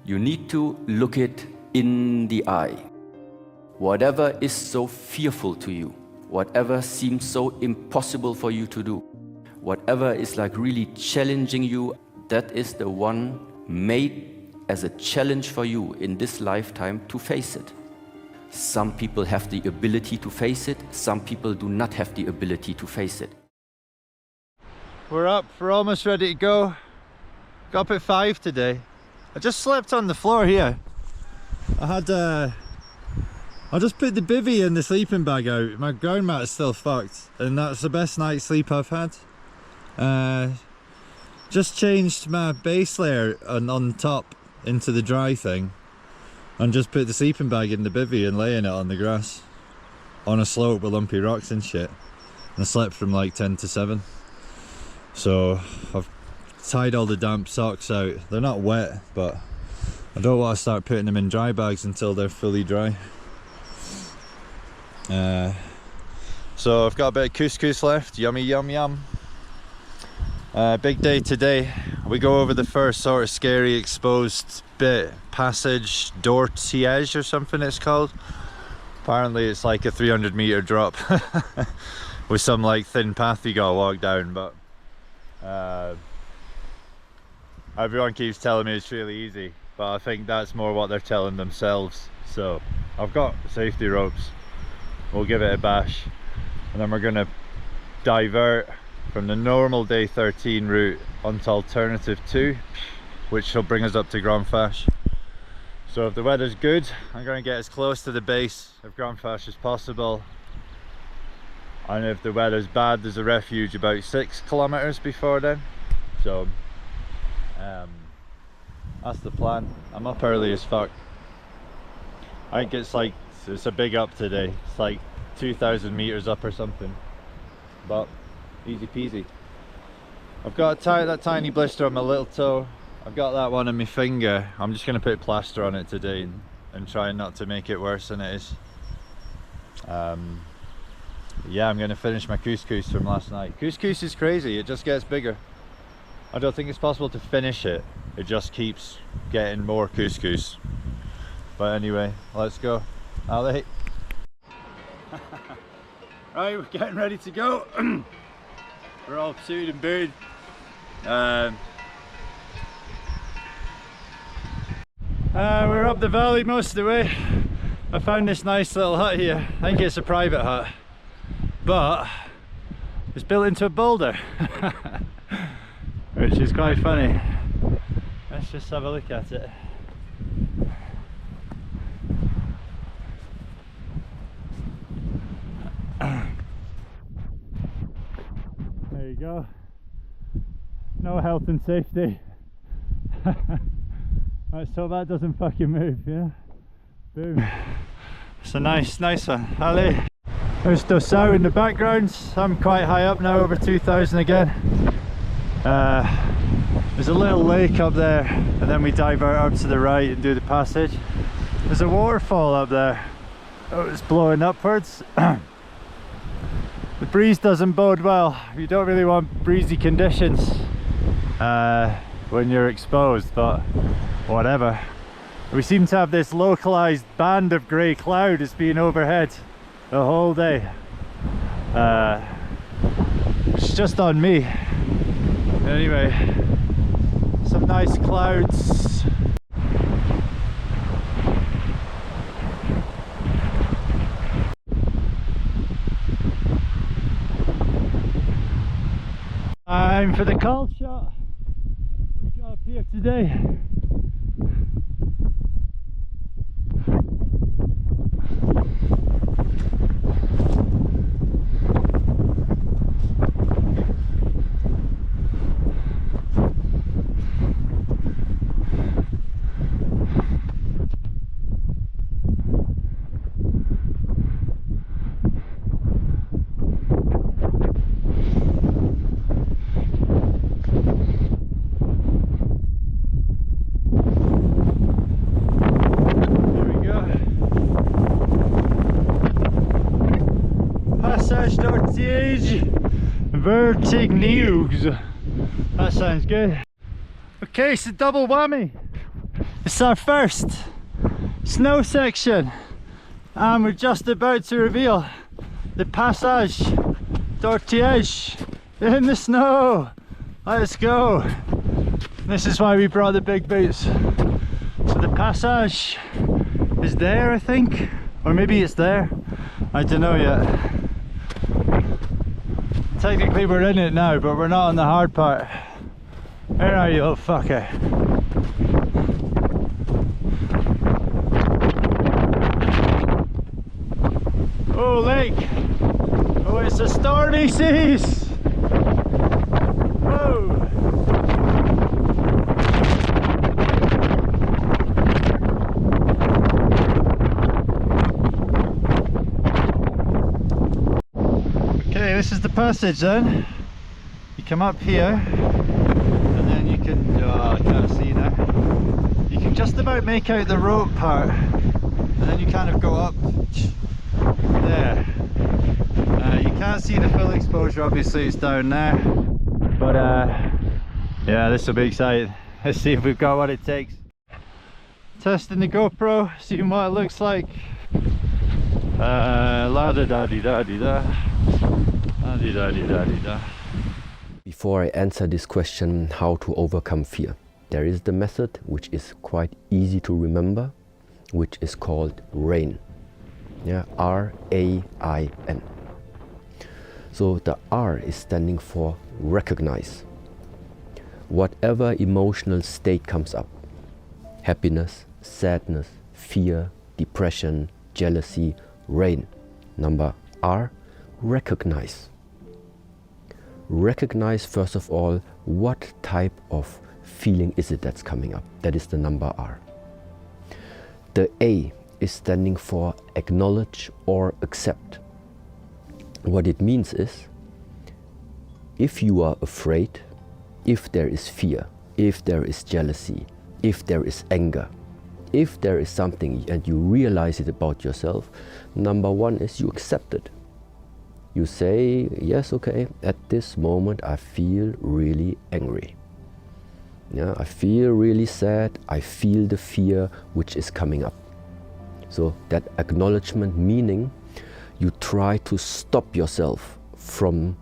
You need to look it in the eye. Whatever is so fearful to you, whatever seems so impossible for you to do, whatever is like really challenging you, that is the one made as a challenge for you in this lifetime to face it. Some people have the ability to face it, some people do not have the ability to face it. We're up, we're almost ready to go. Got up at 5 today. I just slept on the floor here. I just put the bivvy and the sleeping bag out. My ground mat is still fucked, and that's the best night's sleep I've had. Just changed my base layer on top into the dry thing, and just put the sleeping bag in the bivvy and laying it on the grass on a slope with lumpy rocks and shit. And I slept from like 10 to 7. So I've tied all the damp socks out. They're not wet, but I don't want to start putting them in dry bags until they're fully dry. So I've got a bit of couscous left. Yummy yum yum. Big day today. We go over the first sort of scary exposed bit, passage d'Ortiège or something it's called. Apparently it's like a 300-meter drop with some like thin path you gotta walk down, but everyone keeps telling me it's really easy, but I think that's more what they're telling themselves. So I've got safety ropes, we'll give it a bash, and then we're gonna divert from the normal day 13 route onto alternative 2, which will bring us up to Grand Fache. So if the weather's good, I'm going to get as close to the base of Grand Fache as possible, and if the weather's bad, there's a refuge about 6 kilometers before then. So that's the plan. I'm up early as fuck. I think it's a big up today. It's like 2,000 meters up or something, but easy peasy. I've got that tiny blister on my little toe. I've got that one on my finger. I'm just going to put plaster on it today and try not to make it worse than it is. Yeah, I'm going to finish my couscous from last night. Couscous is crazy, it just gets bigger. I don't think it's possible to finish it. It just keeps getting more couscous. But anyway, let's go. Allez. Right, we're getting ready to go. We're all suited and booted. We're up the valley most of the way. I found this nice little hut here. I think it's a private hut, but it's built into a boulder, which is quite funny. Let's just have a look at it. There you go. No health and safety. Let's hope that doesn't fucking move, yeah? Boom. It's a nice one. Allez. There's Dossau in the background. I'm quite high up now, over 2,000 again. There's a little lake up there, and then we divert up to the right and do the passage. There's a waterfall up there. Oh, it's blowing upwards. The breeze doesn't bode well. You don't really want breezy conditions when you're exposed, but whatever. We seem to have this localized band of grey cloud that's been overhead the whole day. It's just on me. Anyway, some nice clouds. Time for the call shot. We got up here today. Vertignews. That sounds good. Okay, so double whammy. It's our first snow section and we're just about to reveal the Passage d'Ortiège in the snow. Let's go. This is why we brought the big boots. So the Passage is there, I think, or maybe it's there, I don't know yet. Technically we're in it now, but we're not on the hard part. Where are you, little fucker? Oh, lake! Oh, it's the stormy seas! Whoa! Okay, this is the passage then. You come up here, and then you can, oh, I can't see now. You can just about make out the rope part, and then you kind of go up there. You can't see the full exposure, obviously it's down there, but yeah, this will be exciting. Let's see if we've got what it takes. Testing the GoPro, seeing what it looks like. La da da di da di da. La di da di da di da. Before I answer this question, how to overcome fear, there is the method which is quite easy to remember, which is called RAIN. Yeah, R-A-I-N. So the R is standing for recognize. Whatever emotional state comes up, happiness, sadness, fear, depression, jealousy, RAIN. Number R, recognize. Recognize first of all what type of feeling is it that's coming up. That is the number R. The A is standing for acknowledge or accept. What it means is, if you are afraid, if there is fear, if there is jealousy, if there is anger, if there is something and you realize it about yourself, number one is you accept it. You say, yes, okay, at this moment I feel really angry. Yeah, I feel really sad, I feel the fear which is coming up. So that acknowledgement, meaning you try to stop yourself from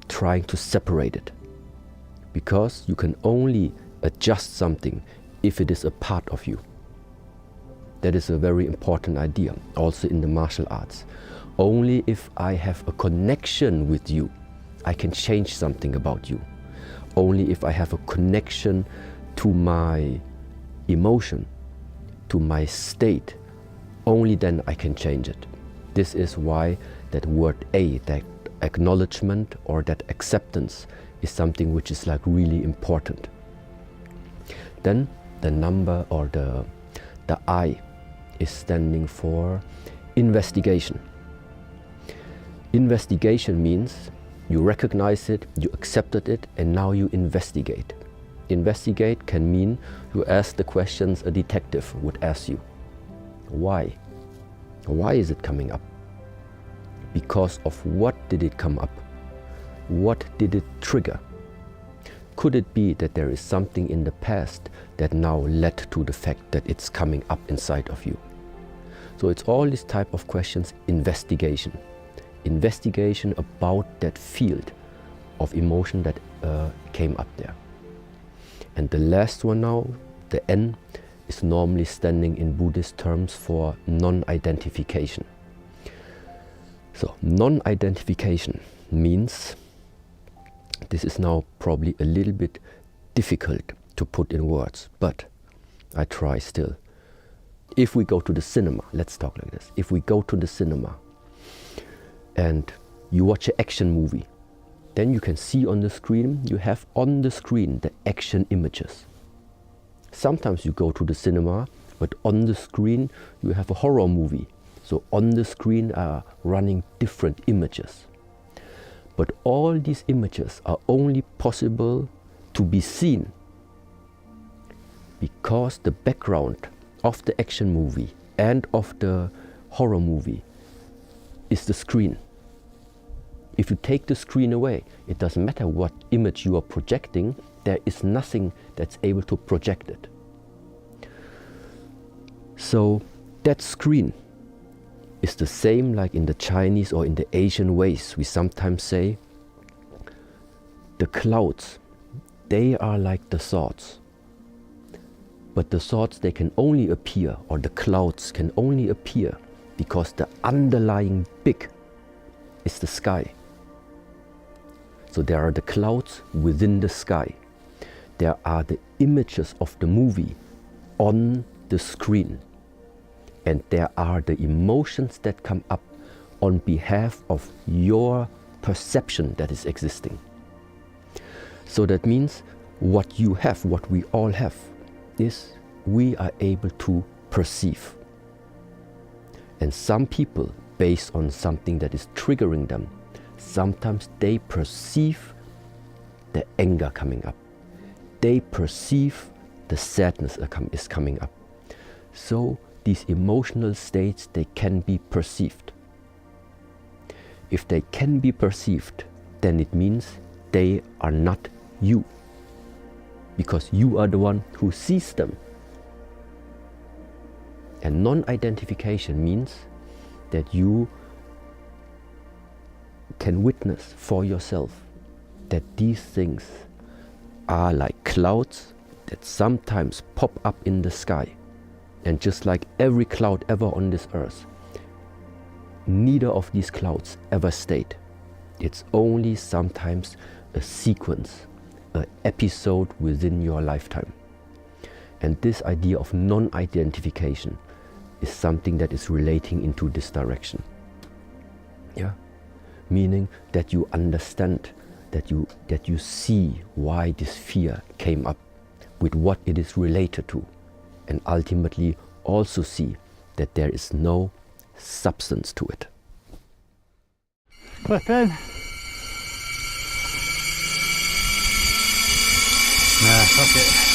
trying to separate it. Because you can only adjust something if it is a part of you. That is a very important idea, also in the martial arts. Only if I have a connection with you, I can change something about you. Only if I have a connection to my emotion, to my state, only then I can change it. This is why that word A, that acknowledgement or that acceptance, is something which is like really important. Then the number or the I is standing for investigation. Investigation means you recognize it, you accepted it, and now you investigate. Investigate can mean you ask the questions a detective would ask you. Why? Why is it coming up? Because of what did it come up? What did it trigger? Could it be that there is something in the past that now led to the fact that it's coming up inside of you? So it's all these type of questions, investigation. Investigation about that field of emotion that came up there. And the last one now, the N, is normally standing in Buddhist terms for non-identification. So non-identification means, this is now probably a little bit difficult to put in words, but I try still. If we go to the cinema, let's talk like this. If we go to the cinema and you watch an action movie, then you can see on the screen, you have on the screen the action images. Sometimes you go to the cinema, but on the screen you have a horror movie. So on the screen are running different images. But all these images are only possible to be seen because the background of the action movie and of the horror movie is the screen. If you take the screen away, it doesn't matter what image you are projecting, there is nothing that's able to project it. So that screen is the same like in the Chinese or in the Asian ways. We sometimes say the clouds, they are like the thoughts. But the thoughts, they can only appear, or the clouds can only appear because the underlying big is the sky. So there are the clouds within the sky. There are the images of the movie on the screen. And there are the emotions that come up on behalf of your perception that is existing. So that means what you have, what we all have, is we are able to perceive. And some people, based on something that is triggering them, sometimes they perceive the anger coming up. They perceive the sadness is coming up. So these emotional states, they can be perceived. If they can be perceived, then it means they are not you, because you are the one who sees them. And non-identification means that you can witness for yourself that these things are like clouds that sometimes pop up in the sky. And just like every cloud ever on this earth, neither of these clouds ever stayed. It's only sometimes a sequence, an episode within your lifetime. And this idea of non-identification is something that is relating into this direction. Yeah? Meaning that you understand, that you see why this fear came up, with what it is related to, and ultimately also see that there is no substance to it. Clip in. Nah, fuck it.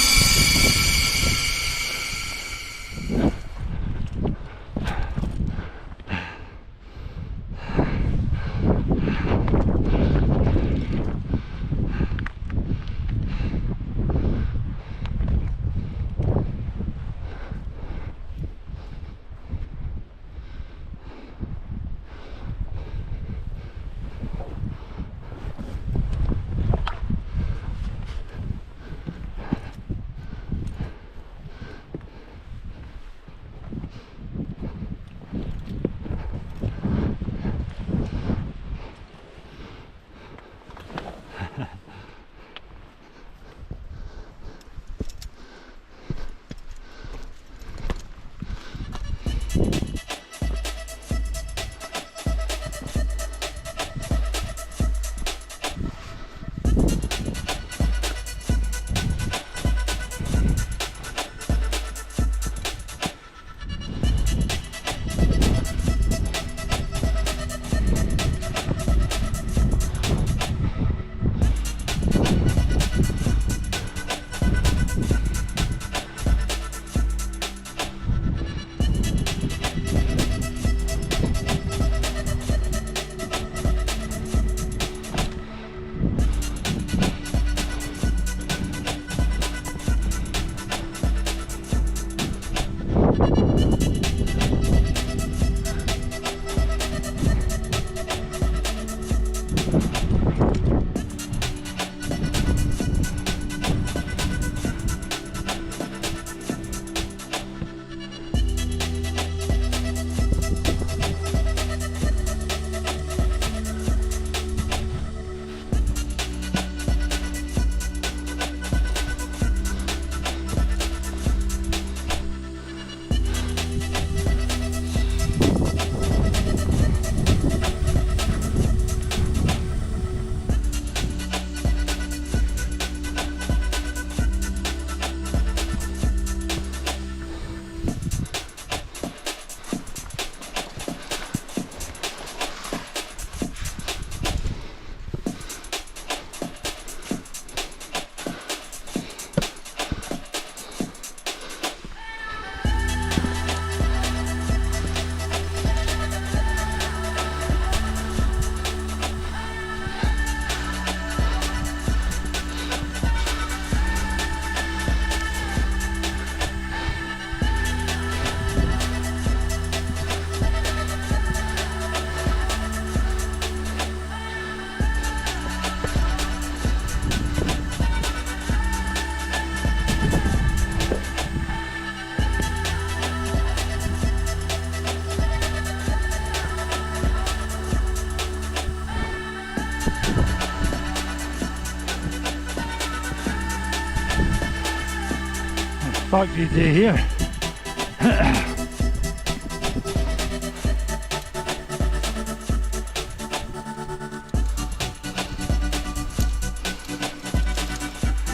fuck do you do here?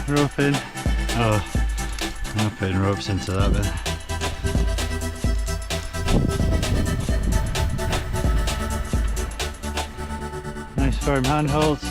Rope in. Oh, I'm not putting ropes into that bit. Nice firm handholds.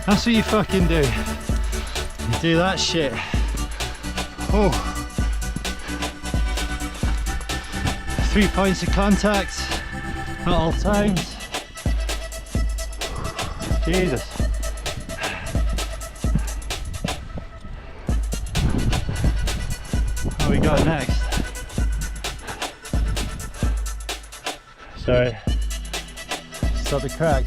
That's what you fucking do. You do that shit. Oh. 3 points of contact at all times. Jesus. What we got next? Sorry. Stop the crack.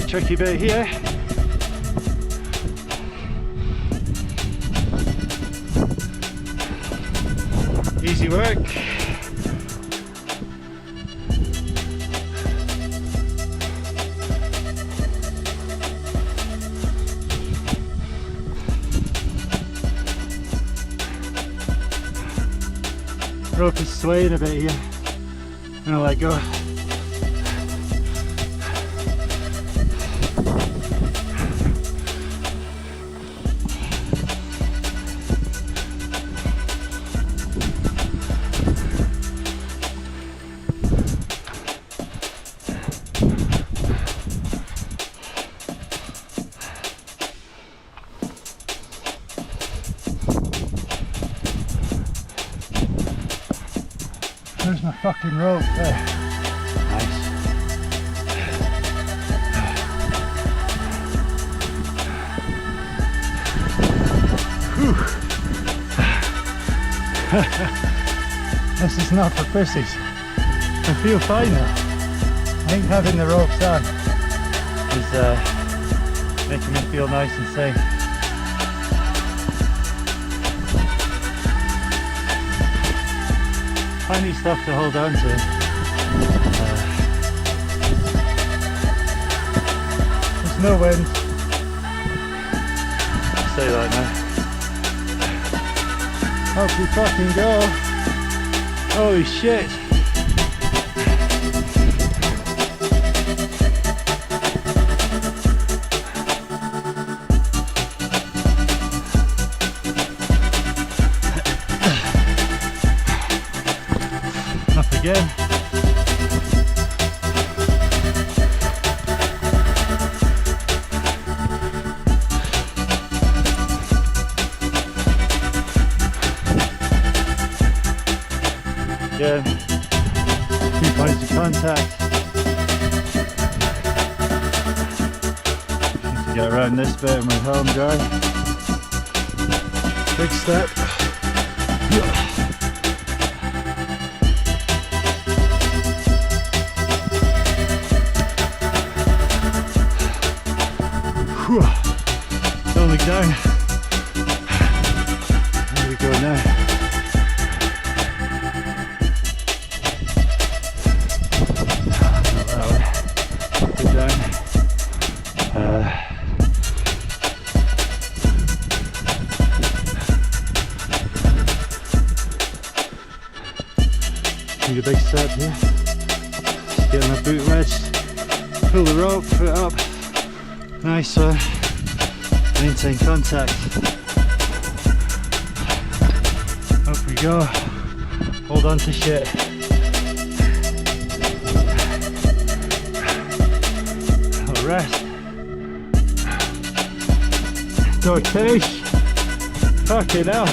Tricky bit here. Easy work. Rope is swaying a bit here. I'm gonna let go. There's my fucking rope there. Nice. This is not for pussies. I feel fine now. I think having the ropes on is making me feel nice and safe. Funny stuff to hold on to. There's no wind. I'll say that now. Hope we fucking go. Holy shit. Again. Again. 2 points of contact. Need to get around this bit and my home dry. Big step. Only down. There we go now. Not that way. Go down. Need a big step here. Just getting my boot wedged. Pull the rope, foot up. Nice one. Maintain contact. Up we go. Hold on to shit. rest. Dortage. Fucking hell.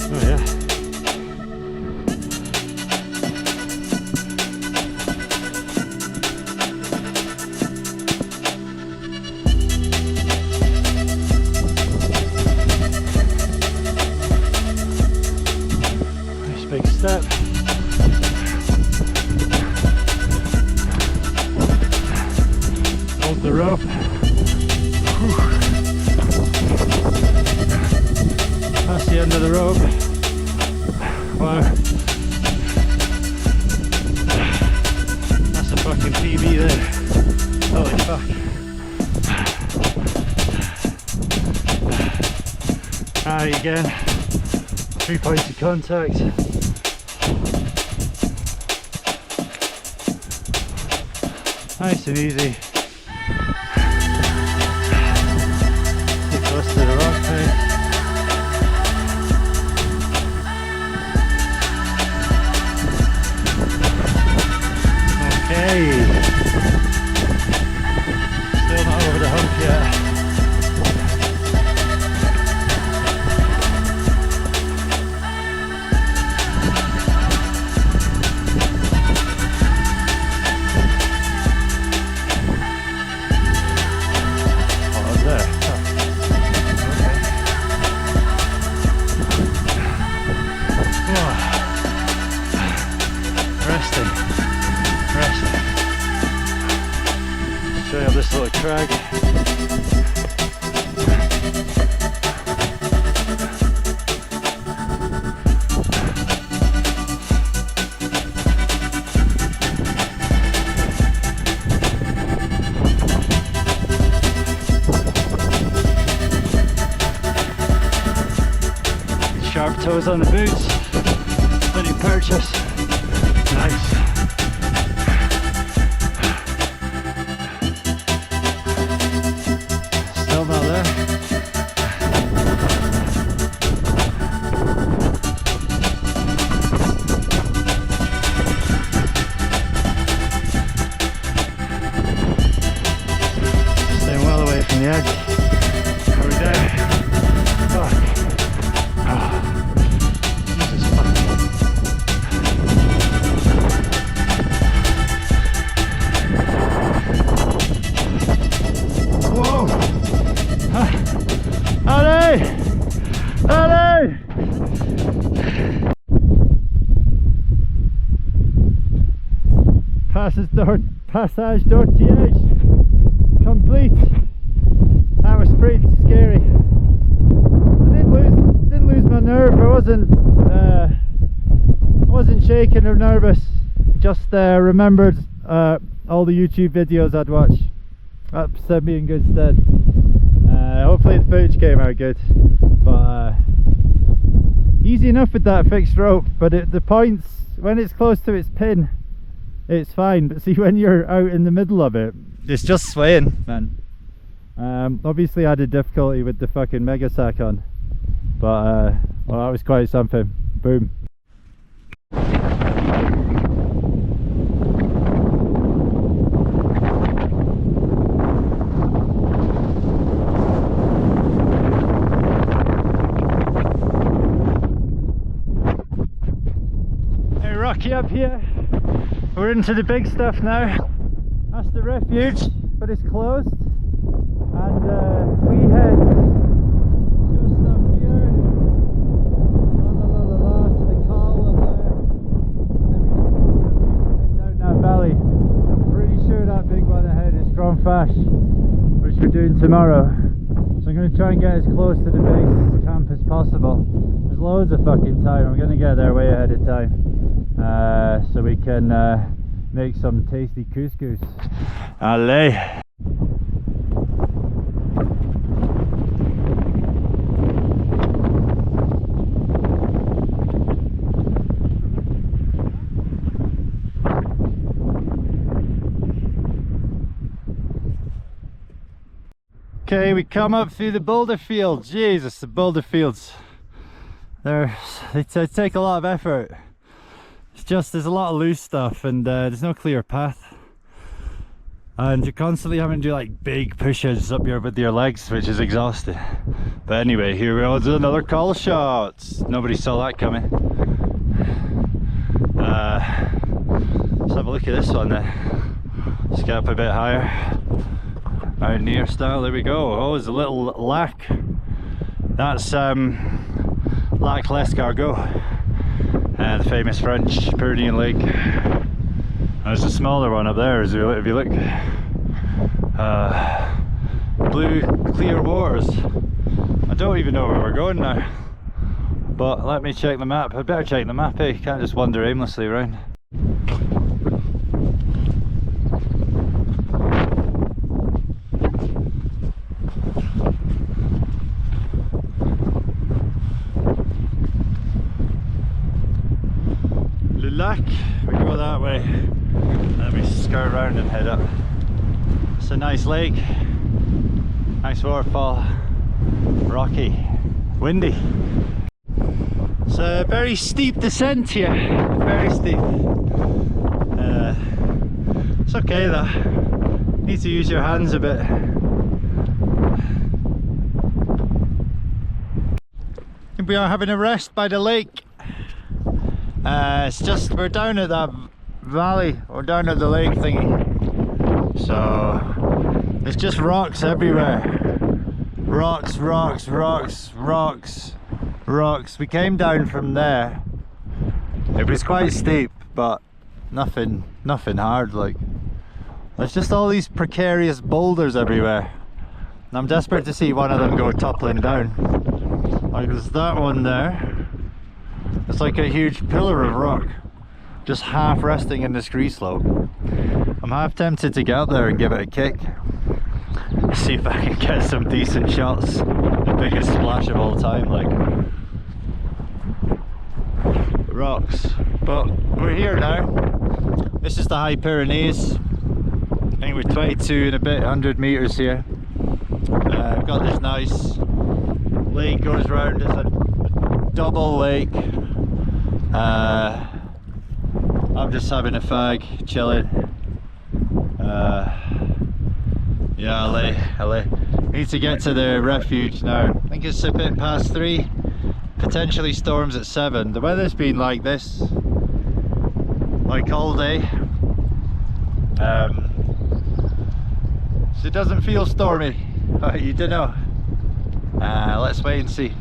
Oh yeah. Nice big step. Hold the rope. That's the end of the rope. Wow. That's a fucking PB there. Holy fuck. Alright, again. 3 points of contact. Nice and easy. Get close to the rock face. Okay. Still not over the hump yet. This little crag. Sharp toes on the boots. Little purchase. Nice. Still not there. Staying well away from the edge. Are we there? Fuck. Oh. Jesus fuck. Whoa! Allez! Allez! Passage d'Ortiège complete. That was pretty scary. I didn't lose my nerve. I wasn't shaking or nervous. Just remembered all the YouTube videos I'd watched. That set me in good stead. Hopefully the footage came out good, but easy enough with that fixed rope. But the points, when it's close to its pin, it's fine, but see, when you're out in the middle of it, it's just swaying, man. Obviously I had difficulty with the fucking mega sack on, but well, that was quite something. Boom. Rocky up here. We're into the big stuff now. That's the refuge, but it's closed. And we head just up here, to the call up there, and then we head down that valley. I'm pretty sure that big one ahead is Stromfash, which we're doing tomorrow. So I'm going to try and get as close to the base camp as possible. There's loads of fucking time. I'm going to get there way ahead of time. So we can make some tasty couscous. Allez! Okay, we come up through the boulder fields. Jesus, the boulder fields. they take a lot of effort. It's just there's a lot of loose stuff and there's no clear path, and you're constantly having to do like big pushes up here with your legs, which is exhausting. But anyway, here we go, there's another call shot. Nobody saw that coming. Let's have a look at this one then. Let's get up a bit higher. Mountaineer style, there we go. Oh, there's a little lac. That's Lac l'Escargot, the famous French Pyrenean lake. There's a smaller one up there if you look. Blue, clear waters. I don't even know where we're going now. But let me check the map. I'd better check the map, eh? You can't just wander aimlessly around. Le lac, we go that way. Let me skirt around and head up. It's a nice lake, nice waterfall, rocky, windy. It's a very steep descent here, very steep. It's okay though, need to use your hands a bit. We are having a rest by the lake. It's just, we're down at that valley, we're down at the lake thingy. So, there's just rocks everywhere. Rocks, rocks, rocks, rocks, rocks. We came down from there. It was quite steep, but nothing hard. Like, there's just all these precarious boulders everywhere. And I'm desperate to see one of them go toppling down. Like there's that one there. It's like a huge pillar of rock, just half resting in this grease slope. I'm half tempted to get out there and give it a kick. See if I can get some decent shots. The biggest splash of all time, like rocks. But we're here now. This is the High Pyrenees. I think we're 22 and a bit 100 meters here. We've got this nice lake goes round. It's a double lake. I'm just having a fag, chilling. Yeah, LA. Need to get to the refuge now. I think it's a bit past 3. Potentially storms at 7. The weather's been like this, like all day. So it doesn't feel stormy. You don't know. Let's wait and see.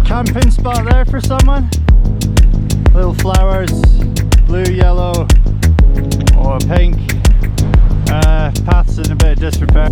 Camping spot there for someone. Little flowers, blue, yellow, or pink. Paths in a bit of disrepair.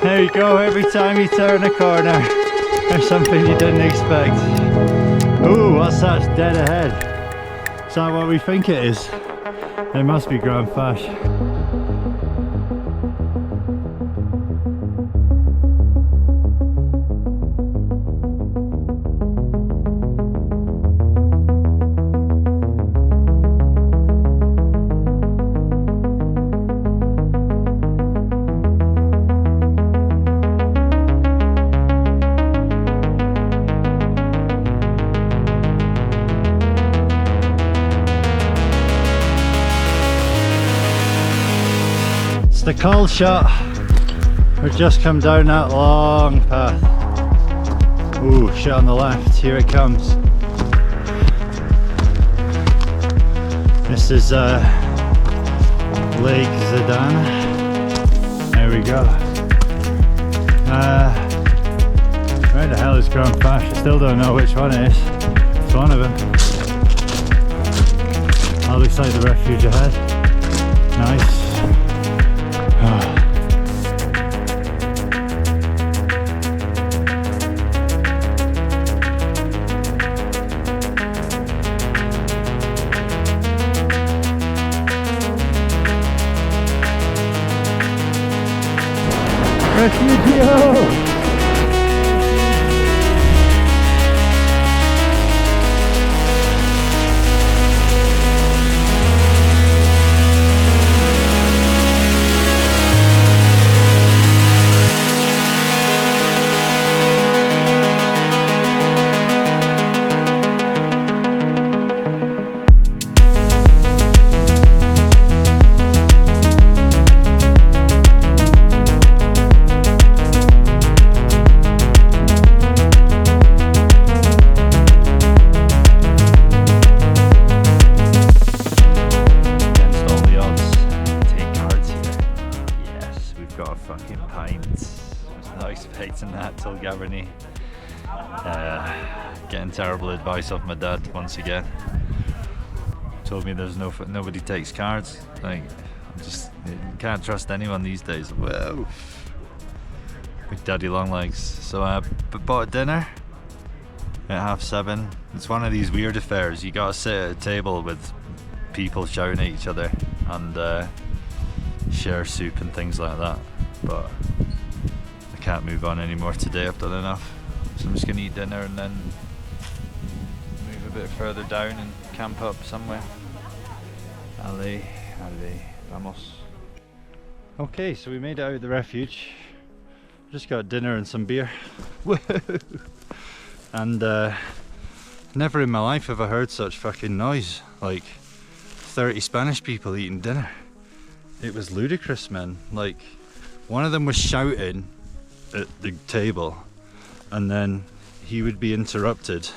There you go, every time you turn a corner there's something you didn't expect. Ooh, what's that dead ahead? that what we think it is? It must be Grand Fash. The call shot. We've just come down that long path. Ooh, shit on the left, here it comes. This is Lake Zidane. There we go. Where the hell is Grand Fash? I still don't know which one it is. It's one of them. That looks like the refuge ahead. Nice. Refugio! Getting terrible advice off my dad once again. Told me there's nobody takes cards. Like, you can't trust anyone these days. Whoa, big daddy long legs. So I bought dinner at 7:30. It's one of these weird affairs. You gotta sit at a table with people shouting at each other and share soup and things like that. But I can't move on anymore today. I've done enough. So I'm just gonna eat dinner and then move a bit further down and camp up somewhere. Allez, vamos. Okay, so we made it out of the refuge. Just got dinner and some beer. And never in my life have I heard such fucking noise. Like 30 Spanish people eating dinner. It was ludicrous, man. Like, one of them was shouting at the table, and then he would be interrupted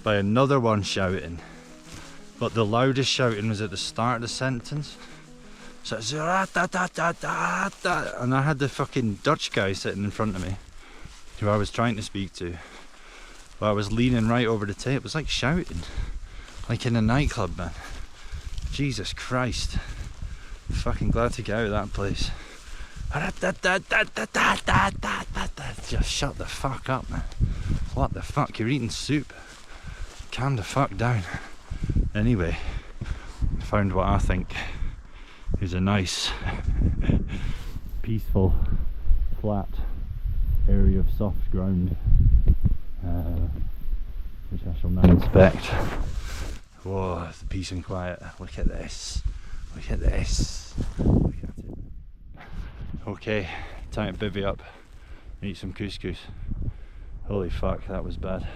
by another one shouting, but the loudest shouting was at the start of the sentence. So it's and I had the fucking Dutch guy sitting in front of me who I was trying to speak to, but I was leaning right over the table. It was like shouting, like in a nightclub, man. Jesus Christ. Fucking glad to get out of that place. Just shut the fuck up, man. What the fuck? You're eating soup. Calm the fuck down. Anyway, I found what I think is a nice, peaceful, flat area of soft ground, which I shall now inspect. Whoa, the peace and quiet. Look at this. Look at this. Look at it. Okay, time to bivvy up and eat some couscous. Holy fuck, that was bad.